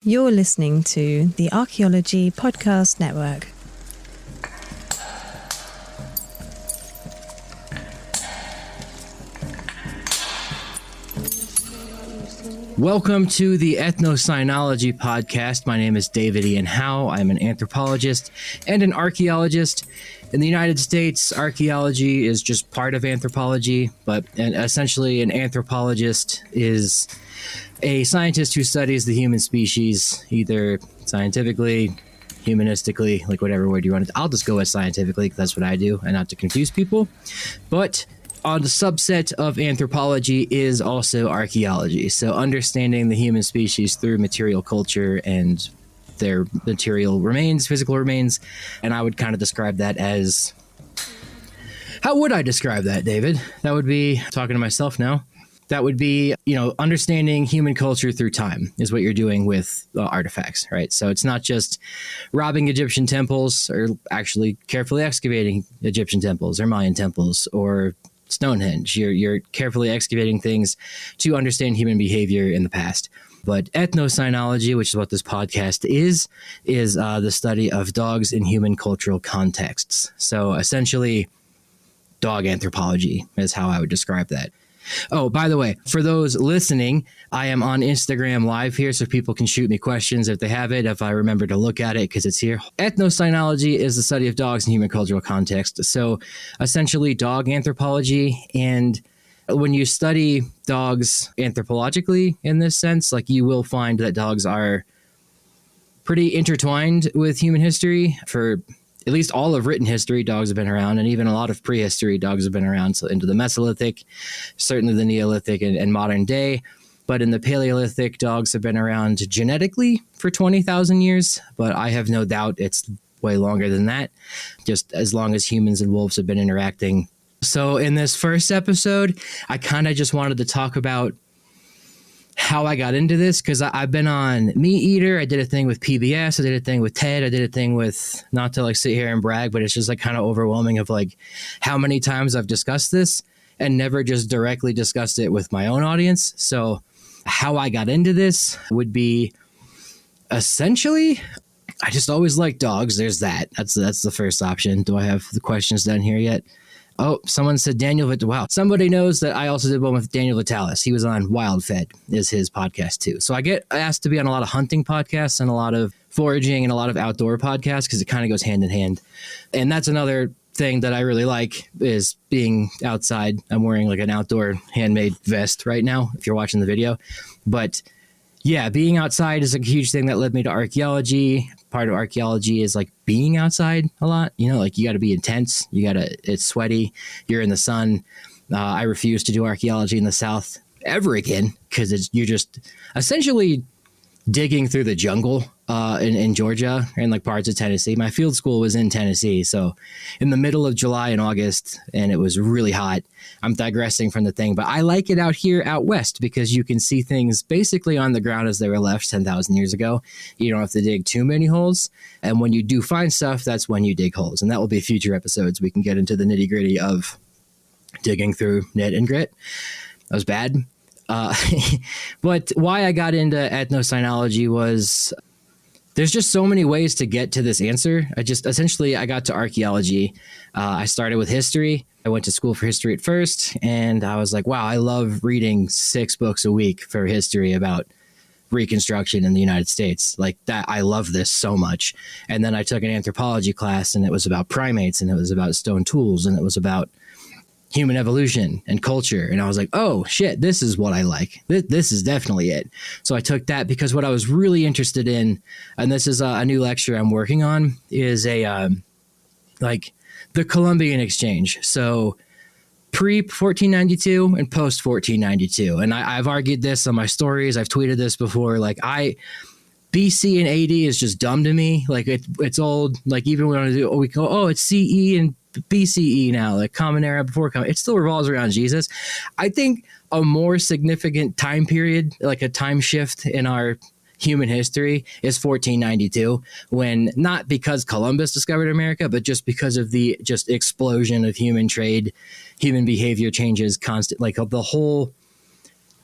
You're listening to the Archaeology Podcast Network. Welcome to the Ethnocynology podcast. My name is David Ian Howe. I'm an anthropologist and an archaeologist. In the United States, archaeology is just part of anthropology, but essentially an anthropologist is a scientist who studies the human species, either scientifically, humanistically, like whatever word you want to. I'll just go with scientifically because that's what I do, and not to confuse people. But on the subset of anthropology is also archaeology. So understanding the human species through material culture and their material remains, physical remains. And I would kind of describe that as, how would I describe that, David? That would be, talking to myself now, that would be, understanding human culture through time is what you're doing with artifacts, right? So it's not just robbing Egyptian temples or actually carefully excavating Egyptian temples or Mayan temples or Stonehenge. You're carefully excavating things to understand human behavior in the past. But ethnocynology, which is what this podcast is the study of dogs in human cultural contexts. So essentially, dog anthropology is how I would describe that. Oh, by the way, for those listening, I am on Instagram Live here, so people can shoot me questions if they have it, if I remember to look at it, because it's here. Ethnocynology is the study of dogs in human cultural context. So essentially, dog anthropology. And when you study dogs anthropologically in this sense, like you will find that dogs are pretty intertwined with human history. For at least all of written history, dogs have been around, and even a lot of prehistory, dogs have been around, so into the Mesolithic, certainly the Neolithic and modern day. But in the Paleolithic, dogs have been around genetically for 20,000 years, but I have no doubt it's way longer than that, just as long as humans and wolves have been interacting. So in this first episode, I kind of just wanted to talk about how I got into this, because I've been on Meat Eater. I did a thing with PBS. I did a thing with TED. I did a thing with, not to like sit here and brag, but it's just like kind of overwhelming of like how many times I've discussed this and never just directly discussed it with my own audience. So how I got into this would be essentially, I just always liked dogs. There's that. That's the first option. Do I have the questions done here yet? Oh, someone said Daniel. Wow. Somebody knows that I also did one with Daniel Vitalis. He was on Wild Fed, is his podcast too. So I get asked to be on a lot of hunting podcasts and a lot of foraging and a lot of outdoor podcasts because it kind of goes hand in hand. And that's another thing that I really like is being outside. I'm wearing like an outdoor handmade vest right now, if you're watching the video. But yeah, being outside is a huge thing that led me to archaeology. Part of archaeology is like being outside a lot, like you got to be intense. It's sweaty. You're in the sun. I refuse to do archaeology in the South ever again because you're just essentially digging through the jungle in Georgia and like parts of Tennessee. My field school was in Tennessee. So in the middle of July and August, and it was really hot. I'm digressing from the thing, but I like it out here out west because you can see things basically on the ground as they were left 10,000 years ago. You don't have to dig too many holes. And when you do find stuff, that's when you dig holes. And that will be future episodes. We can get into the nitty gritty of digging through knit and grit. That was bad. But why I got into ethnocynology was there's just so many ways to get to this answer. I got to archaeology. I started with history. I went to school for history at first, and I was like, wow, I love reading 6 books a week for history about Reconstruction in the United States. Like that, I love this so much. And then I took an anthropology class, and it was about primates, and it was about stone tools, and it was about human evolution and culture. And I was like, oh shit, this is what I like. This is definitely it. So I took that because what I was really interested in, and this is a new lecture I'm working on, is like the Colombian Exchange. So pre-1492 and post-1492. And I've argued this on my stories. I've tweeted this before. Like BC and AD is just dumb to me. Like it's old. Like even when we go, it's CE and BCE now, like Common Era before Common. It still revolves around Jesus. I think a more significant time period, like a time shift in our human history, is 1492, when not because Columbus discovered America, but just because of the just explosion of human trade, human behavior changes, constant, like the whole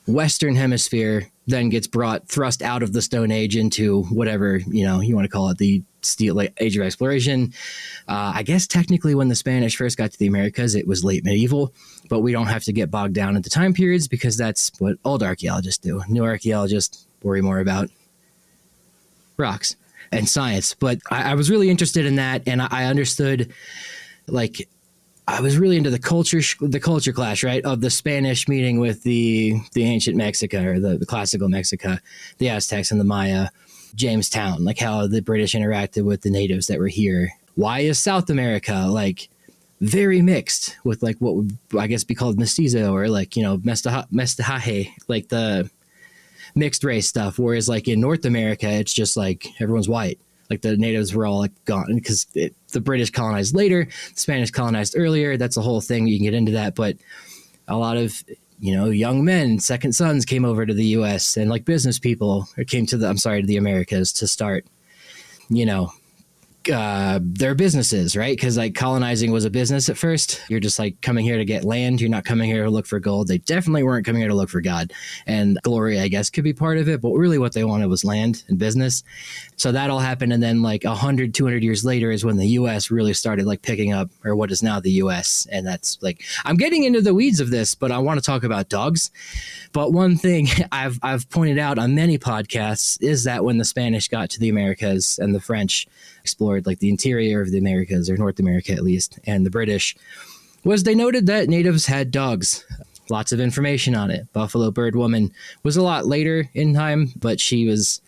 Western hemisphere then gets thrust out of the Stone Age into whatever, you want to call it, the Steel Age of Exploration. I guess technically when the Spanish first got to the Americas, it was late medieval, but we don't have to get bogged down into time periods because that's what old archaeologists do. New archaeologists worry more about rocks and science. But I was really interested in that, and I understood, like, I was really into the culture clash, right, of the Spanish meeting with the ancient Mexica, or the classical Mexica, the Aztecs and the Maya, Jamestown, like how the British interacted with the natives that were here. Why is South America like very mixed with like what would I guess be called mestizo, or like, mestizaje, like the mixed race stuff, whereas like in North America it's just like everyone's white. Like the natives were all like gone because the British colonized later, the Spanish colonized earlier. That's a whole thing. You can get into that. But a lot of, young men, second sons came over to the U.S. and like business people came to the Americas to start, their businesses, right? Because like colonizing was a business at first. You're just like coming here to get land. You're not coming here to look for gold. They definitely weren't coming here to look for God, and glory, I guess, could be part of it. But really what they wanted was land and business. So that all happened. And then like 100, 200 years later is when the U.S. really started like picking up, or what is now the U.S. And that's like, I'm getting into the weeds of this, but I want to talk about dogs. But one thing I've pointed out on many podcasts is that when the Spanish got to the Americas and the French explored like the interior of the Americas, or North America at least, and the British, was they noted that natives had dogs. Lots of information on it. Buffalo Bird Woman was a lot later in time, but she was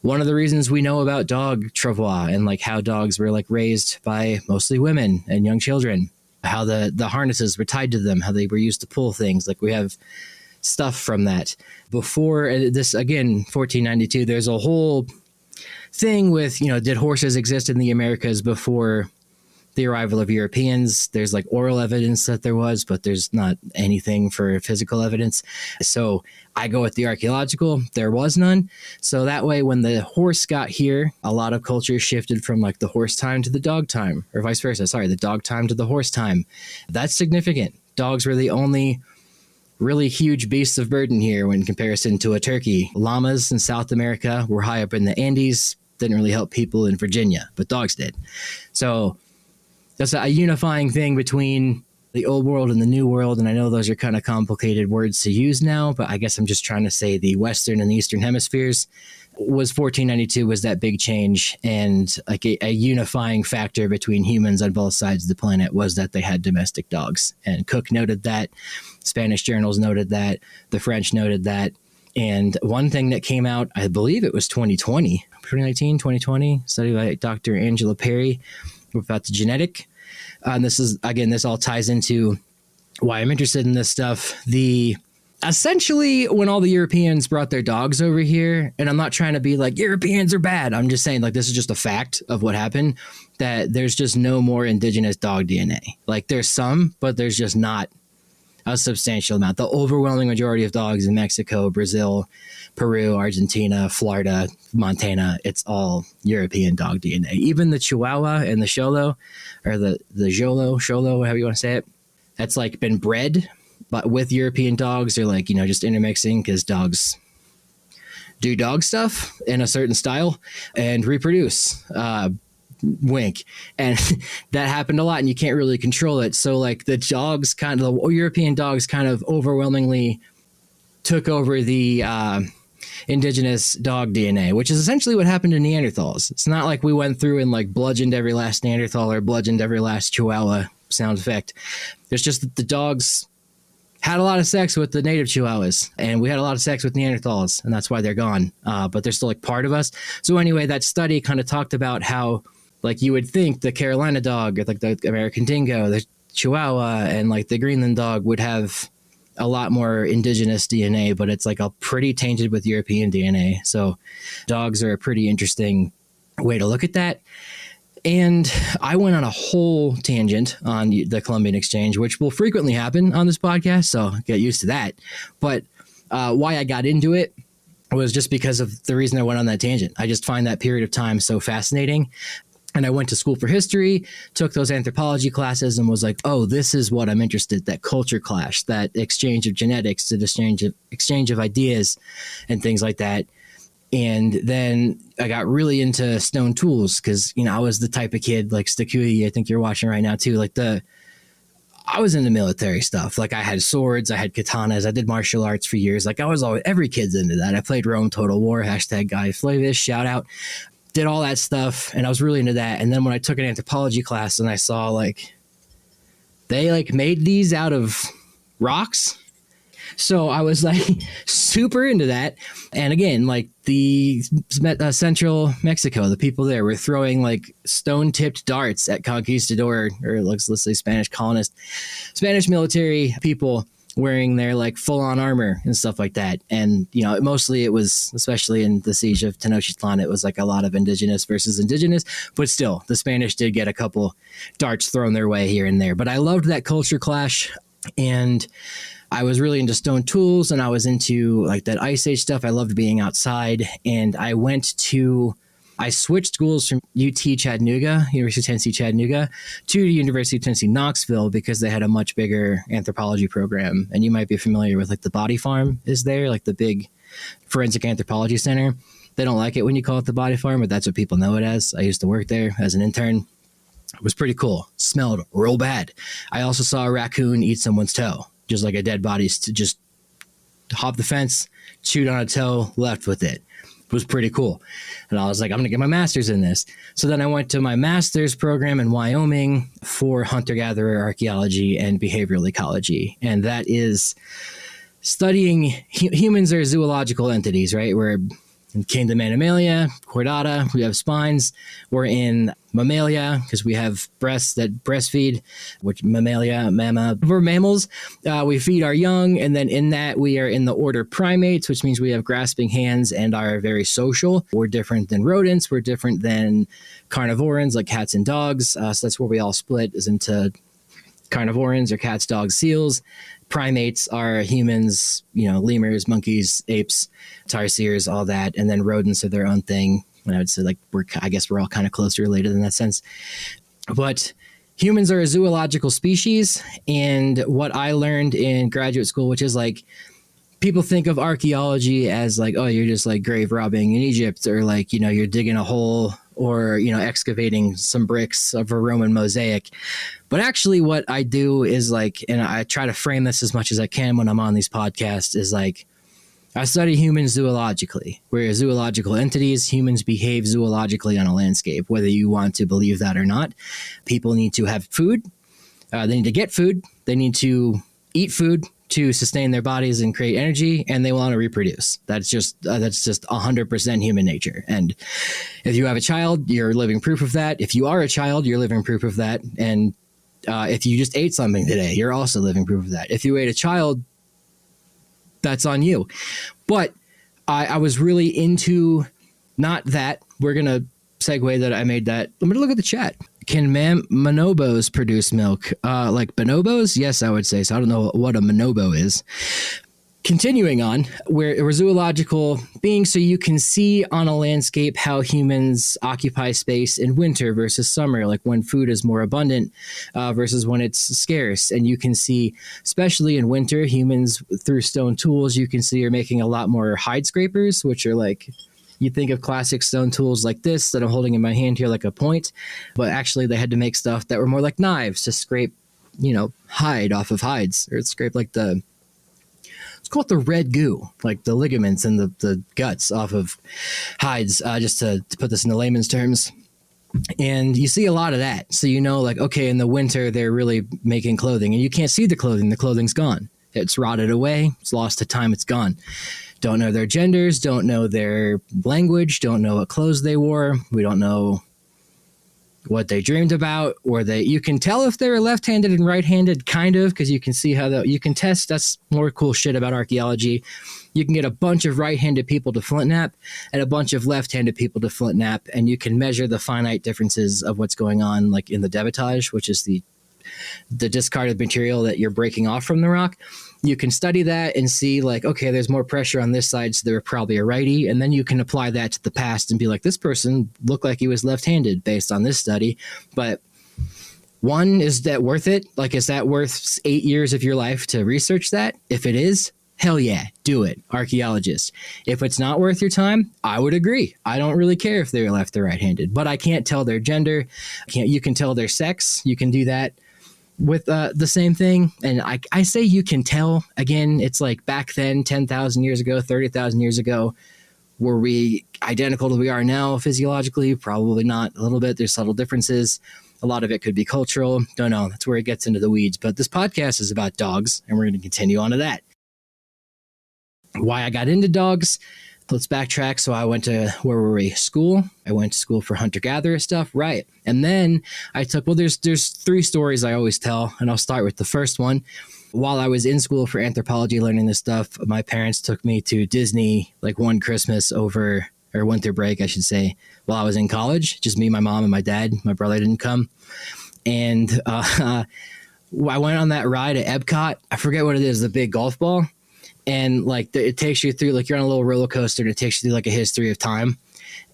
one of the reasons we know about dog travois, and like how dogs were like raised by mostly women and young children, how the harnesses were tied to them, how they were used to pull things. Like we have stuff from that. Before this, again, 1492, there's a whole thing with, did horses exist in the Americas before the arrival of Europeans? There's like oral evidence that there was, but there's not anything for physical evidence. So I go with the archaeological. There was none. So that way, when the horse got here, a lot of cultures shifted from like the horse time to the dog time, or vice versa. Sorry, the dog time to the horse time. That's significant. Dogs were the only really huge beasts of burden here in comparison to a turkey. Llamas in South America were high up in the Andes. Didn't really help people in Virginia, but dogs did. So that's a unifying thing between the old world and the new world. And I know those are kind of complicated words to use now, but I guess I'm just trying to say the Western and the Eastern hemispheres was 1492 was that big change. And like a unifying factor between humans on both sides of the planet was that they had domestic dogs. And Cook noted that, Spanish journals noted that, the French noted that. And one thing that came out, I believe it was 2020, study by Dr. Angela Perry about the genetic. And this all ties into why I'm interested in this stuff. Essentially, when all the Europeans brought their dogs over here, and I'm not trying to be like Europeans are bad. I'm just saying like this is just a fact of what happened, that there's just no more indigenous dog DNA. Like there's some, but there's just not a substantial amount. The overwhelming majority of dogs in Mexico, Brazil, Peru, Argentina, Florida, Montana, it's all European dog DNA. Even the Chihuahua and the Xolo, or the Xolo, however you want to say it, that's like been bred, but with European dogs. They're like, just intermixing because dogs do dog stuff in a certain style and reproduce. Wink. And that happened a lot, and you can't really control it. So like the European dogs kind of overwhelmingly took over the indigenous dog DNA, which is essentially what happened to Neanderthals. It's not like we went through and like bludgeoned every last Neanderthal or bludgeoned every last Chihuahua sound effect. There's just that the dogs had a lot of sex with the native Chihuahuas, and we had a lot of sex with Neanderthals, and that's why they're gone. But they're still like part of us. So anyway, that study kind of talked about how like you would think the Carolina dog, or like the American dingo, the Chihuahua, and like the Greenland dog would have a lot more indigenous DNA, but it's like a pretty tainted with European DNA. So dogs are a pretty interesting way to look at that. And I went on a whole tangent on the Colombian Exchange, which will frequently happen on this podcast, so get used to that. But why I got into it was just because of the reason I went on that tangent. I just find that period of time so fascinating. And I went to school for history, took those anthropology classes, and was like, oh, this is what I'm interested, that culture clash, that exchange of genetics, the exchange of ideas and things like that. And then I got really into stone tools because, I was the type of kid like Stakui, I think you're watching right now too. I was into military stuff. Like I had swords, I had katanas, I did martial arts for years. Like I was always, every kid's into that. I played Rome Total War, #Guy Flavis, shout out. Did all that stuff, and I was really into that. And then when I took an anthropology class and I saw they made these out of rocks, so I was super into that. And again, the central Mexico, the people there were throwing stone-tipped darts at conquistador, or let's say Spanish colonist, Spanish military people wearing their full-on armor and stuff like that. And mostly it was, especially in the siege of Tenochtitlan, it was a lot of indigenous versus indigenous, but still the Spanish did get a couple darts thrown their way here and there. But I loved that culture clash, and I was really into stone tools, and I was into that Ice Age stuff. I loved being outside, and I switched schools from UT Chattanooga, University of Tennessee Chattanooga, to the University of Tennessee Knoxville because they had a much bigger anthropology program. And you might be familiar with the Body Farm is there, the big forensic anthropology center. They don't like it when you call it the Body Farm, but that's what people know it as. I used to work there as an intern. It was pretty cool. Smelled real bad. I also saw a raccoon eat someone's toe, just like a dead body, just hop the fence, chewed on a toe, left with it. Was pretty cool. And I was like, I'm going to get my master's in this. So then I went to my master's program in Wyoming for hunter-gatherer archaeology and behavioral ecology. And that is studying humans are zoological entities, right? We're in kingdom Animalia, Chordata, we have spines. We're in Mammalia because we have breasts that breastfeed, which Mammalia, mamma, we're mammals. We feed our young, and then in that we are in the order primates, which means we have grasping hands and are very social. We're different than rodents. We're different than carnivorans like cats and dogs. So that's where we all split, is into carnivorans or cats, dogs, seals. Primates are humans, lemurs, monkeys, apes, tarsiers, all that. And then rodents are their own thing. And I would say I guess we're all kind of closely related in that sense. But humans are a zoological species. And what I learned in graduate school, which is people think of archaeology as oh, you're just grave robbing in Egypt, or you're digging a hole, or excavating some bricks of a Roman mosaic. But actually what I do is and I try to frame this as much as I can when I'm on these podcasts, is I study humans zoologically. We're zoological entities. Humans behave zoologically on a landscape, whether you want to believe that or not. People need to have food. They need to get food. They need to eat food to sustain their bodies and create energy, and they want to reproduce. That's just 100% human nature. And if you have a child, you're living proof of that. If you are a child, you're living proof of that. And if you just ate something today, you're also living proof of that. If you ate a child, that's on you. But I was really into not that. We're going to segue that I made that. Let me look at the chat. Can bonobos produce milk? Like bonobos? Yes, I would say so. I don't know what a bonobo is. Continuing on, we're zoological beings, so you can see on a landscape how humans occupy space in winter versus summer, like when food is more abundant versus when it's scarce. And you can see, especially in winter, humans through stone tools, you can see are making a lot more hide scrapers, which are you think of classic stone tools like this that I'm holding in my hand here, like a point, but actually they had to make stuff that were more like knives to scrape, hide off of hides, or scrape let's call it the red goo, like the ligaments and the guts off of hides, just to put this into layman's terms. And you see a lot of that. So okay, in the winter, they're really making clothing, and you can't see the clothing. The clothing's gone. It's rotted away. It's lost to time. It's gone. Don't know their genders, don't know their language, don't know what clothes they wore. We don't know what they dreamed about, or you can tell if they were left-handed and right-handed, kind of, because you can see how you can test. That's more cool shit about archaeology. You can get a bunch of right-handed people to flint knap and a bunch of left-handed people to flint knap, and you can measure the finite differences of what's going on, like in the debitage, which is the discarded material that you're breaking off from the rock. you can study that and see like, okay, there's more pressure on this side, so they're probably a righty. And then you can apply that to the past and be like, this person looked like he was left-handed based on this study. But one, is that worth it? Like, is that worth 8 years of your life to research that? If it is, hell yeah, do it, archaeologist. If it's not worth your time, I would agree. I don't really care if they're left or right-handed, but I can't tell their gender. You can tell their sex. You can do that with the same thing. And I say you can tell. Again, it's like back then, 10,000 years ago, 30,000 years ago, were we identical to we are now physiologically? Probably not. A little bit. There's subtle differences. A lot of it could be cultural. Don't know. That's where it gets into the weeds. But this podcast is about dogs, and we're going to continue on to that. Why I got into dogs. Let's backtrack. So I went to, where were we? School. I went to school for hunter-gatherer stuff. Right. And then I took, well, there's 3 stories I always tell, and I'll start with the first one. While I was in school for anthropology, learning this stuff, my parents took me to Disney like one Christmas or winter break, I should say, while I was in college. Just me, my mom, and my dad. My brother didn't come. And I went on that ride at Epcot. I forget what it is, the big golf ball. And like it takes you through, like you're on a little roller coaster, and it takes you through like a history of time.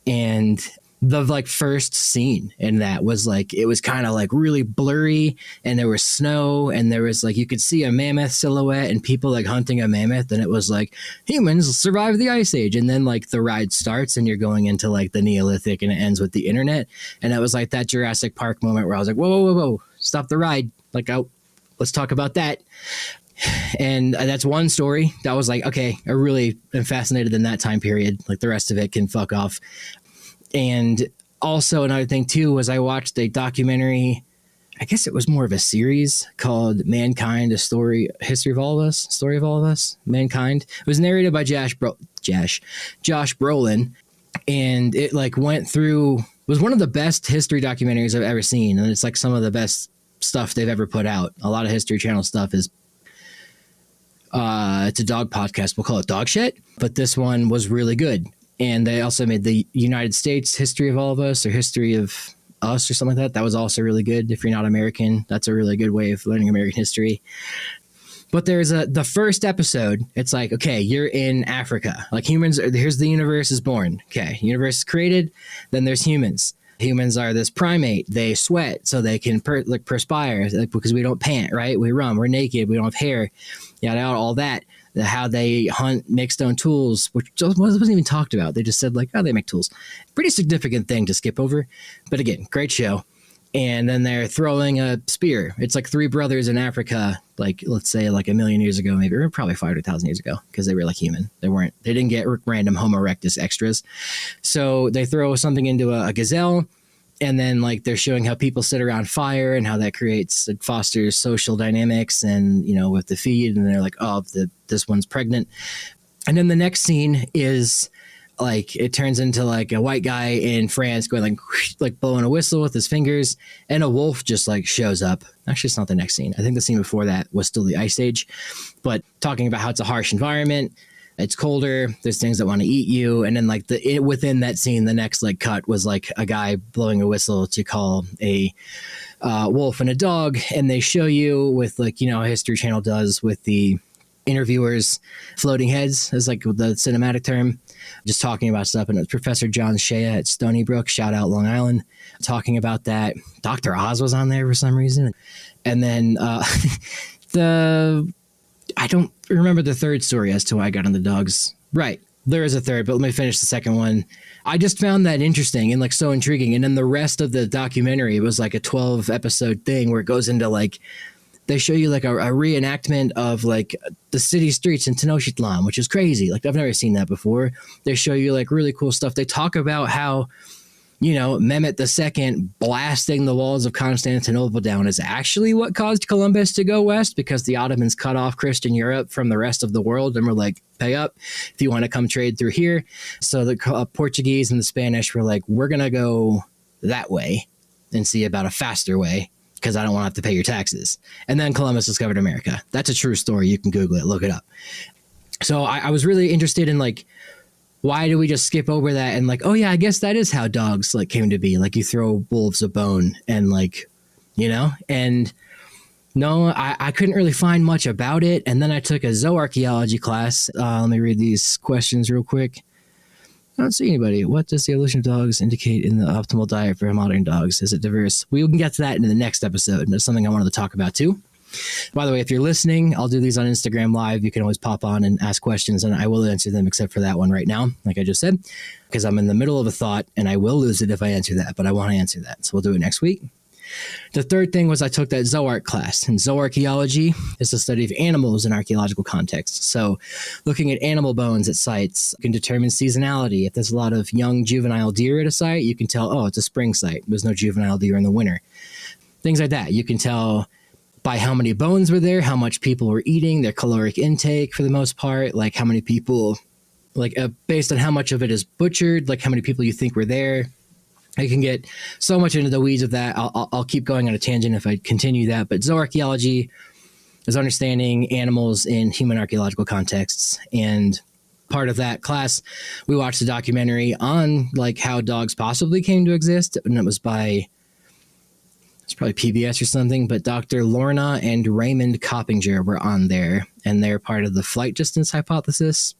And the like first scene in that was like, it was kind of like really blurry, and there was snow, and there was like, you could see a mammoth silhouette and people like hunting a mammoth. And it was like, humans survived the ice age. And then like the ride starts and you're going into like the Neolithic, and it ends with the internet. And it was like that Jurassic Park moment where I was like, whoa, stop the ride. Like, let's talk about that. And that's one story that was like, okay, I really am fascinated in that time period. Like the rest of it can fuck off. And also another thing too was I watched a documentary, I guess it was more of a series called Mankind, History of All of Us, Mankind. It was narrated by Josh Brolin, and it like went through, was one of the best history documentaries I've ever seen. And it's like some of the best stuff they've ever put out. A lot of History Channel stuff is it's a dog podcast. We'll call it Dog Shit. But this one was really good. And they also made the United States History of All of Us, or History of Us, or something like that. That was also really good. If you're not American, that's a really good way of learning American history. But there's the first episode. It's like, okay, you're in Africa. Like humans, here's the universe is born. Okay, universe is created. Then there's humans. Humans are this primate. They sweat so they can perspire, like, because we don't pant, right? We run. We're naked. We don't have hair. Yada, all that. How they hunt, make stone tools, which wasn't even talked about. They just said like, oh, they make tools. Pretty significant thing to skip over. But again, great show. And then they're throwing a spear. It's like 3 brothers in Africa, like let's say like 1 million years ago, maybe, or probably 500,000 years ago, because they were like human. They didn't get random Homo erectus extras. So they throw something into a gazelle, and then like they're showing how people sit around fire and how that fosters social dynamics, and with the feed, and they're like, oh, this one's pregnant. And then the next scene is like, it turns into like a white guy in France going like blowing a whistle with his fingers, and a wolf just like shows up. Actually, it's not the next scene. I think the scene before that was still the Ice Age, but talking about how it's a harsh environment. It's colder. There's things that want to eat you. And then like within that scene, the next like cut was like a guy blowing a whistle to call a wolf and a dog. And they show you with like, History Channel does with the interviewers, floating heads is like the cinematic term, just talking about stuff. And it was Professor John Shea at Stony Brook, shout out Long Island, talking about that. Dr. Oz was on there for some reason. And then I don't remember the third story as to why I got on the dogs. Right. There is a third, but let me finish the second one. I just found that interesting and like so intriguing. And then the rest of the documentary was like a 12 episode thing where it goes into like, they show you like a reenactment of like the city streets in Tenochtitlan, which is crazy. Like I've never seen that before. They show you like really cool stuff. They talk about how, Mehmet II blasting the walls of Constantinople down is actually what caused Columbus to go west, because the Ottomans cut off Christian Europe from the rest of the world and were like, pay up if you want to come trade through here. So the Portuguese and the Spanish were like, we're going to go that way and see about a faster way, because I don't want to have to pay your taxes. And then Columbus discovered America. That's a true story. You can Google it, look it up. So I was really interested in like, why do we just skip over that and like, oh yeah, I guess that is how dogs like came to be. Like you throw wolves a bone and like, and No, I couldn't really find much about it. And then I took a zooarchaeology class. Let me read these questions real quick. I don't see anybody. What does the evolution of dogs indicate in the optimal diet for modern dogs? Is it diverse? We can get to that in the next episode. That's something I wanted to talk about too. By the way, if you're listening, I'll do these on Instagram Live. You can always pop on and ask questions, and I will answer them except for that one right now, like I just said, because I'm in the middle of a thought, and I will lose it if I answer that, but I want to answer that. So we'll do it next week. The third thing was I took that zooarch class, and zooarchaeology is the study of animals in archaeological context. So looking at animal bones at sites, you can determine seasonality. If there's a lot of young juvenile deer at a site, you can tell, oh, it's a spring site. There's no juvenile deer in the winter. Things like that. You can tell by how many bones were there, how much people were eating, their caloric intake for the most part, like how many people, based on how much of it is butchered, like how many people you think were there. I can get so much into the weeds of that. I'll keep going on a tangent if I continue that. But zooarchaeology is understanding animals in human archaeological contexts. And part of that class, we watched a documentary on like how dogs possibly came to exist. And it was by, it's probably PBS or something, but Dr. Lorna and Raymond Coppinger were on there. And they're part of the flight distance hypothesis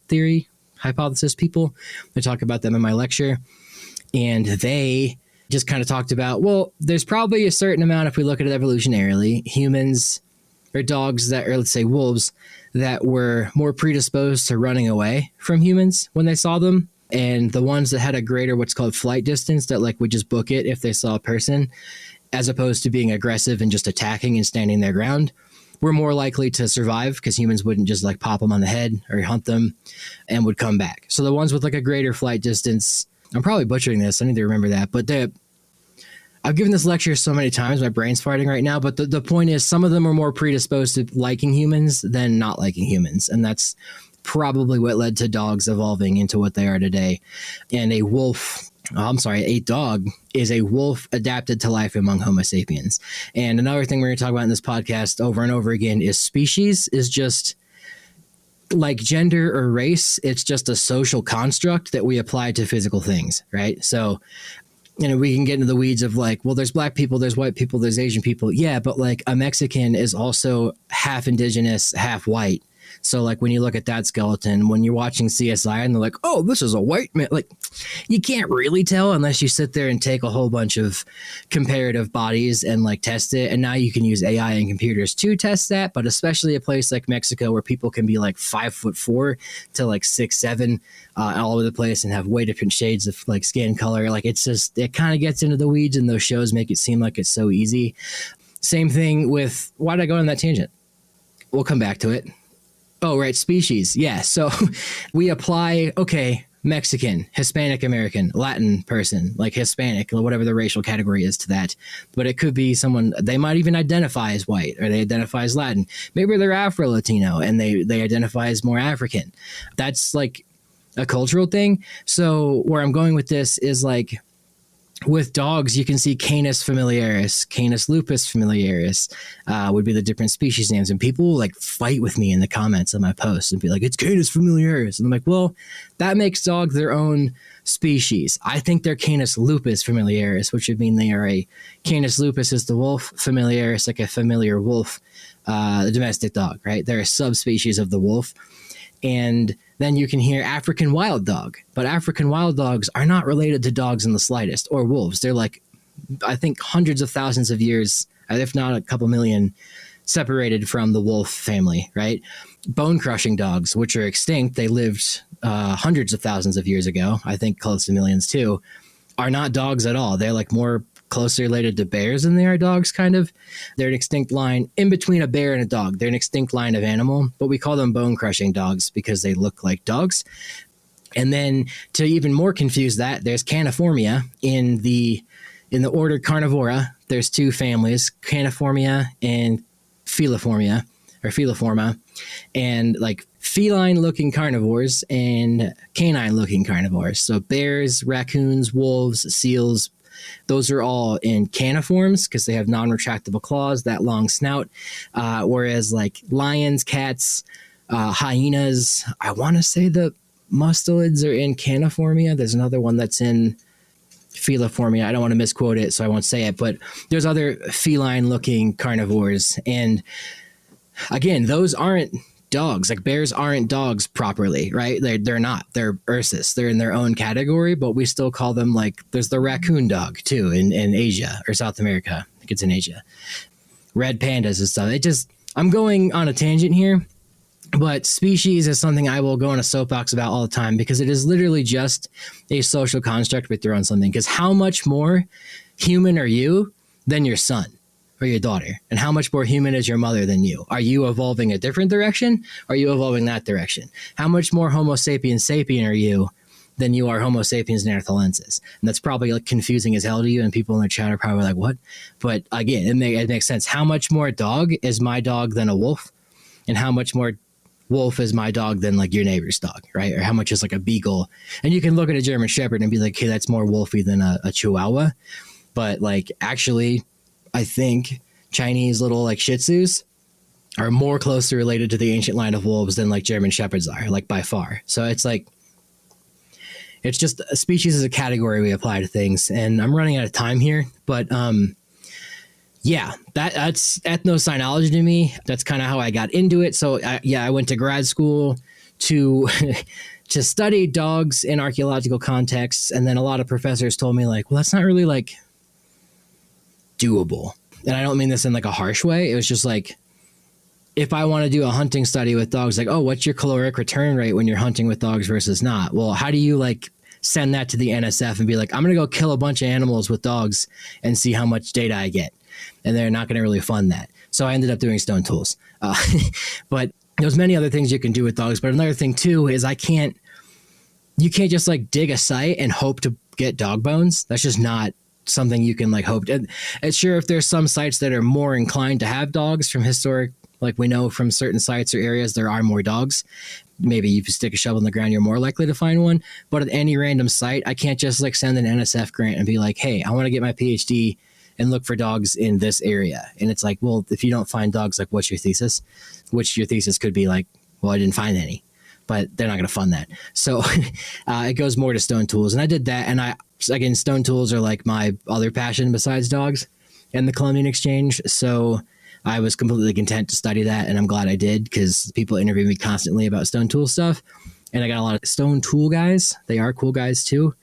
people. I talk about them in my lecture. And they just kind of talked about, well, there's probably a certain amount, if we look at it evolutionarily, humans or dogs that, or let's say wolves, that were more predisposed to running away from humans when they saw them. And the ones that had a greater what's called flight distance, that like would just book it if they saw a person, as opposed to being aggressive and just attacking and standing their ground, were more likely to survive because humans wouldn't just like pop them on the head or hunt them and would come back. So the ones with like a greater flight distance, I'm probably butchering this. I need to remember that. But I've given this lecture so many times, my brain's farting right now. But the point is, some of them are more predisposed to liking humans than not liking humans. And that's probably what led to dogs evolving into what they are today. And a dog is a wolf adapted to life among Homo sapiens. And another thing we're going to talk about in this podcast over and over again is species is just like gender or race. It's just a social construct that we apply to physical things, right? So, we can get into the weeds of like, well, there's black people, there's white people, there's Asian people. Yeah, but like a Mexican is also half indigenous, half white. So like when you look at that skeleton, when you're watching CSI and they're like, oh, this is a white man, like you can't really tell unless you sit there and take a whole bunch of comparative bodies and like test it. And now you can use AI and computers to test that. But especially a place like Mexico where people can be like 5'4" to like 6'7" all over the place and have way different shades of like skin color. Like it's just, it kind of gets into the weeds, and those shows make it seem like it's so easy. Same thing with, why did I go on that tangent? We'll come back to it. Oh, right. Species. Yeah. So we apply, okay, Mexican, Hispanic American, Latin person, like Hispanic, or whatever the racial category is to that. But it could be someone, they might even identify as white, or they identify as Latin. Maybe they're Afro-Latino and they identify as more African. That's like a cultural thing. So where I'm going with this is like, with dogs, you can see Canis familiaris, Canis lupus familiaris would be the different species names. And people will like fight with me in the comments on my posts and be like, it's Canis familiaris. And I'm like, well, that makes dogs their own species. I think they're Canis lupus familiaris, which would mean they are a Canis lupus is the wolf, familiaris, like a familiar wolf, the domestic dog, right? They're a subspecies of the wolf. And then you can hear African wild dog, but African wild dogs are not related to dogs in the slightest, or wolves. They're like, I think hundreds of thousands of years, if not a couple million, separated from the wolf family, right? Bone crushing dogs, which are extinct, they lived hundreds of thousands of years ago, I think close to millions too, are not dogs at all. They're like more closely related to bears than they are dogs, kind of. They're an extinct line in between a bear and a dog. They're an extinct line of animal, but we call them bone crushing dogs because they look like dogs. And then to even more confuse that, there's Caniformia in the order Carnivora. There's two families, Caniformia and Feliformia, or Feliforma, and like feline looking carnivores and canine looking carnivores. So bears, raccoons, wolves, seals, those are all in caniforms because they have non-retractable claws, that long snout. Whereas like lions, cats, hyenas, I want to say the mustelids are in Caniformia. There's another one that's in feliform. I don't want to misquote it, so I won't say it, but there's other feline looking carnivores. And again, those aren't dogs. Like bears aren't dogs properly, right? They're not. They're Ursus. They're in their own category, but we still call them, like, there's the raccoon dog too in Asia or South America. I think it's in Asia. Red pandas and stuff. I'm going on a tangent here, but species is something I will go on a soapbox about all the time, because it is literally just a social construct we throw on something. Because how much more human are you than your son or your daughter? And how much more human is your mother than you? Are you evolving a different direction? Or are you evolving that direction? How much more Homo sapiens sapien are you than you are Homo sapiens neanderthalensis? And that's probably like confusing as hell to you, and people in the chat are probably like, what? But again, it makes sense. How much more dog is my dog than a wolf? And how much more wolf is my dog than like your neighbor's dog, right? Or how much is like a beagle? And you can look at a German Shepherd and be like, hey, that's more wolfy than a Chihuahua. But like, actually, I think Chinese little like Shih Tzus are more closely related to the ancient line of wolves than like German Shepherds are, like by far. So it's like, it's just a species as a category we apply to things. And I'm running out of time here, but yeah, that's ethnocynology to me. That's kind of how I got into it. So I went to grad school to to study dogs in archaeological contexts. And then a lot of professors told me like, well, that's not really like doable. And I don't mean this in like a harsh way. It was just like, if I want to do a hunting study with dogs, like, oh, what's your caloric return rate when you're hunting with dogs versus not? Well, how do you like send that to the NSF and be like, I'm going to go kill a bunch of animals with dogs and see how much data I get? And they're not going to really fund that. So I ended up doing stone tools. But there's many other things you can do with dogs. But another thing too is you can't just like dig a site and hope to get dog bones. That's just not something you can like hope. And sure, if there's some sites that are more inclined to have dogs from historic, like we know from certain sites or areas, there are more dogs. Maybe if you stick a shovel in the ground, you're more likely to find one. But at any random site, I can't just like send an NSF grant and be like, hey, I want to get my PhD and look for dogs in this area. And it's like, well, if you don't find dogs, like what's your thesis? Which your thesis could be like, well, I didn't find any, but they're not going to fund that. So it goes more to stone tools. And I did that. And again, stone tools are like my other passion besides dogs and the Colombian Exchange. So I was completely content to study that. And I'm glad I did, because people interview me constantly about stone tool stuff. And I got a lot of stone tool guys. They are cool guys too.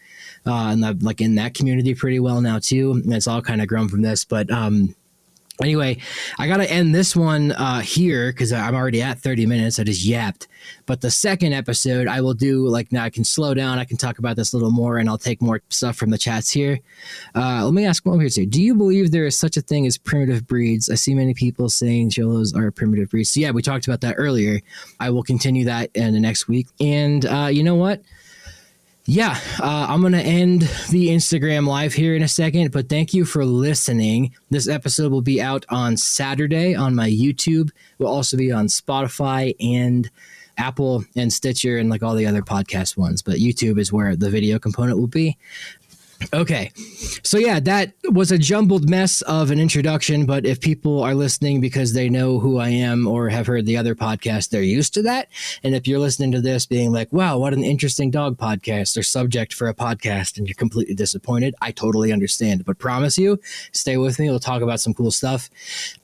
And I'm like in that community pretty well now too. And it's all kind of grown from this. But anyway, I got to end this one here because I'm already at 30 minutes. I just yapped. But the second episode I will do, like, now I can slow down. I can talk about this a little more, and I'll take more stuff from the chats here. Let me ask one here too. Do you believe there is such a thing as primitive breeds? I see many people saying Cholos are primitive breeds. So yeah, we talked about that earlier. I will continue that in the next week. And you know what? Yeah, I'm going to end the Instagram live here in a second, but thank you for listening. This episode will be out on Saturday on my YouTube. It will also be on Spotify and Apple and Stitcher and like all the other podcast ones, but YouTube is where the video component will be. Okay, so yeah, that was a jumbled mess of an introduction, but if people are listening because they know who I am or have heard the other podcast, they're used to that. And if you're listening to this being like, wow, what an interesting dog podcast or subject for a podcast, and you're completely disappointed, I totally understand. But promise you, stay with me. We'll talk about some cool stuff.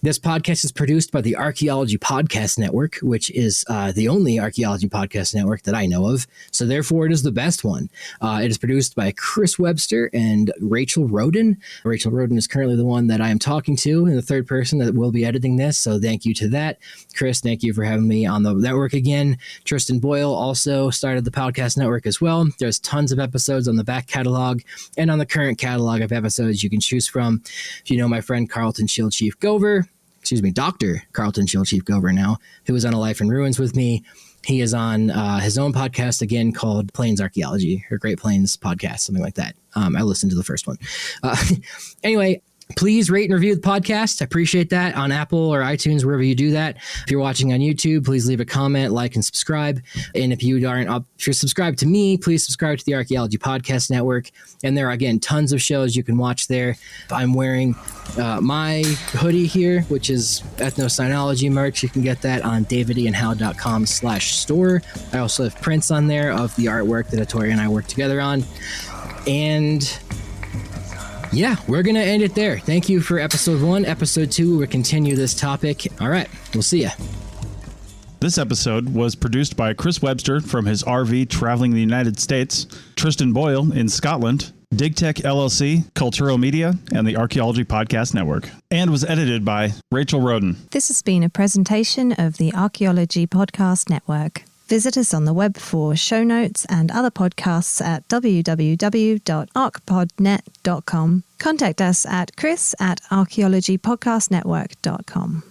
This podcast is produced by the Archaeology Podcast Network, which is the only archaeology podcast network that I know of. So therefore, it is the best one. It is produced by Chris Webster and Rachel Roden. Rachel Roden is currently the one that I am talking to in the third person that will be editing this. So thank you to that. Chris, thank you for having me on the network again. Tristan Boyle also started the podcast network as well. There's tons of episodes on the back catalog and on the current catalog of episodes you can choose from. If you know my friend Carlton Shield Chief Gover, Dr. Carlton Shield Chief Gover now, who was on A Life in Ruins with me. He is on his own podcast again called Plains Archaeology, or Great Plains Podcast, something like that. I listened to the first one. Anyway, please rate and review the podcast. I appreciate that on Apple or iTunes, wherever you do that. If you're watching on YouTube, please leave a comment, like, and subscribe. And if you're subscribed to me, please subscribe to the Archaeology Podcast Network. And there are, again, tons of shows you can watch there. I'm wearing my hoodie here, which is Ethnocynology merch. You can get that on davidianhowe.com/store. I also have prints on there of the artwork that Ettore and I work together on. And yeah, we're going to end it there. Thank you for episode 1. Episode 2, we'll continue this topic. All right, we'll see ya. This episode was produced by Chris Webster from his RV traveling the United States, Tristan Boyle in Scotland, DigTech LLC, Cultural Media, and the Archaeology Podcast Network, and was edited by Rachel Roden. This has been a presentation of the Archaeology Podcast Network. Visit us on the web for show notes and other podcasts at www.archpodnet.com. Contact us at chris@archaeologypodcastnetwork.com.